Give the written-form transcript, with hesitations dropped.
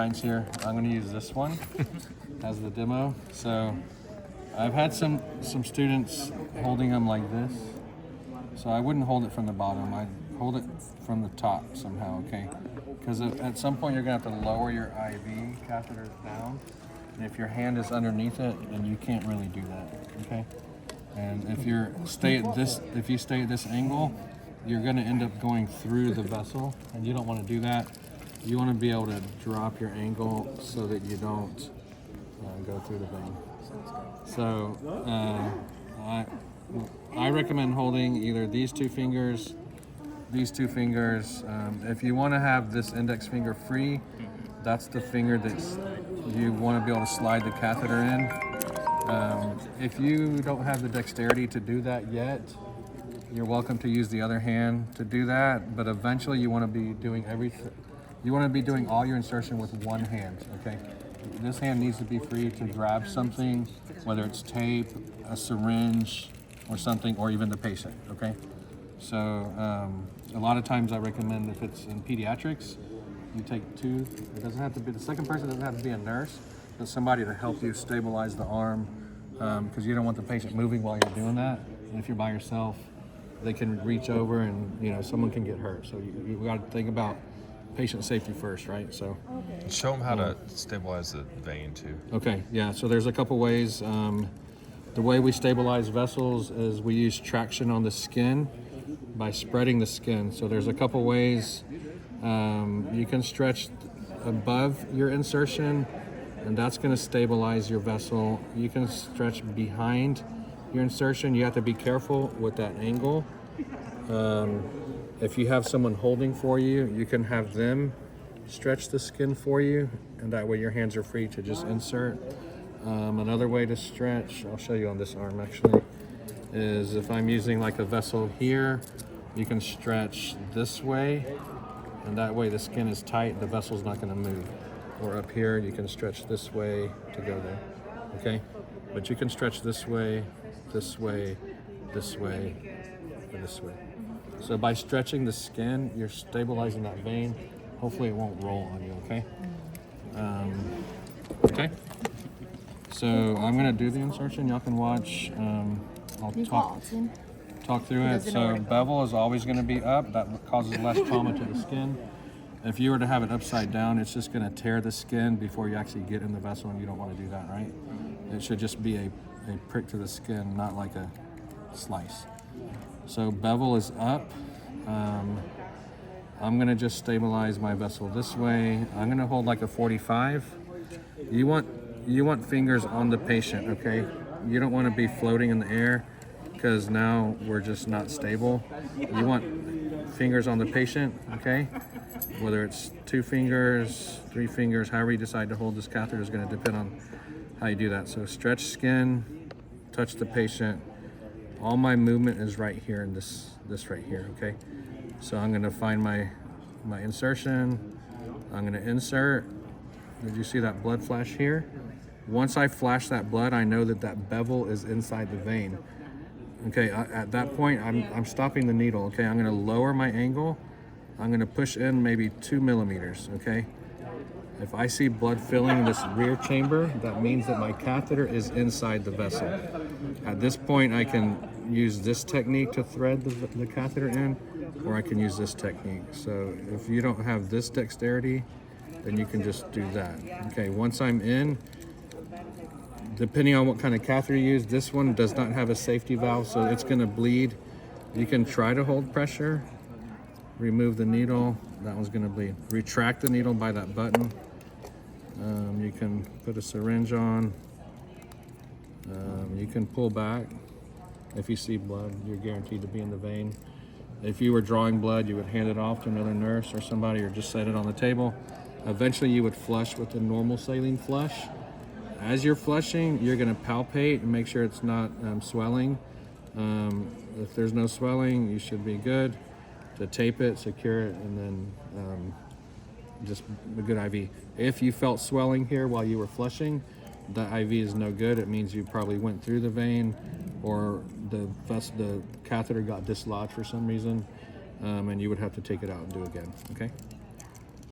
Here, I'm going to use this one as the demo. So I've had some students holding them like this. So I wouldn't hold it from the bottom. I'd hold it from the top somehow, okay? Because at some point you're going to have to lower your IV catheters down. And if your hand is underneath it, then you can't really do that, okay? And if you stay at this angle, you're going to end up going through the vessel, and you don't want to do that. You want to be able to drop your angle so that you don't go through the vein. So I recommend holding either these two fingers. If you want to have this index finger free, that's the finger that you want to be able to slide the catheter in. If you don't have the dexterity to do that yet, you're welcome to use the other hand to do that. But eventually, you want to be doing everything. You want to be doing all your insertion with one hand, okay? This hand needs to be free to grab something, whether it's tape, a syringe, or something, or even the patient, okay? So a lot of times I recommend, if it's in pediatrics, you take two. It doesn't have to be, the second person doesn't have to be a nurse, but somebody to help you stabilize the arm, because you don't want the patient moving while you're doing that. And if you're by yourself, they can reach over and someone can get hurt. So you got to think about patient safety first, right? So show them how to stabilize the vein too. Okay, yeah, so there's a couple ways. The way we stabilize vessels is we use traction on the skin by spreading the skin. So there's a couple ways. You can stretch above your insertion, and that's going to stabilize your vessel. You can stretch behind your insertion. You have to be careful with that angle. If you have someone holding for you, you can have them stretch the skin for you, and that way your hands are free to just insert. Another way to stretch, I'll show you on this arm actually, is if I'm using like a vessel here, you can stretch this way, and that way the skin is tight, the vessel's not going to move. Or up here, you can stretch this way to go there, okay? But you can stretch this way, this way, this way, and this way. So by stretching the skin, you're stabilizing that vein. Hopefully it won't roll on you, okay? Okay. So I'm gonna do the insertion. Y'all can watch. I'll talk through it. So bevel is always gonna be up. That causes less trauma to the skin. If you were to have it upside down, it's just gonna tear the skin before you actually get in the vessel, and you don't wanna do that, right? It should just be a prick to the skin, not like a slice. So bevel is up. I'm gonna just stabilize my vessel this way. I'm gonna hold like a 45. You want fingers on the patient, okay? You don't want to be floating in the air, because now we're just not stable. You want fingers on the patient, okay? Whether it's 2 fingers, 3 fingers, however you decide to hold this catheter is going to depend on how you do that. So stretch skin, touch the patient. All my movement is right here in this right here, okay? So I'm going to find my insertion. I'm going to insert. Did you see that blood flash here? Once I flash that blood, I know that bevel is inside the vein. Okay, at that point, I'm stopping the needle, okay? I'm gonna lower my angle. I'm gonna push in maybe 2 millimeters, okay? If I see blood filling this rear chamber, that means that my catheter is inside the vessel. At this point, I can use this technique to thread the catheter in, or I can use this technique. So if you don't have this dexterity, then you can just do that. Okay, once I'm in, depending on what kind of catheter you use, this one does not have a safety valve, so it's gonna bleed. You can try to hold pressure, remove the needle, that one's gonna bleed. Retract the needle by that button. You can put a syringe on. You can pull back. If you see blood, you're guaranteed to be in the vein. If you were drawing blood, you would hand it off to another nurse or somebody, or just set it on the table. Eventually you would flush with a normal saline flush. As you're flushing, you're gonna palpate and make sure it's not swelling. If there's no swelling, you should be good to tape it, secure it, and then just a good IV. If you felt swelling here while you were flushing, that IV is no good. It means you probably went through the vein, or the catheter got dislodged for some reason, and you would have to take it out and do it again, okay?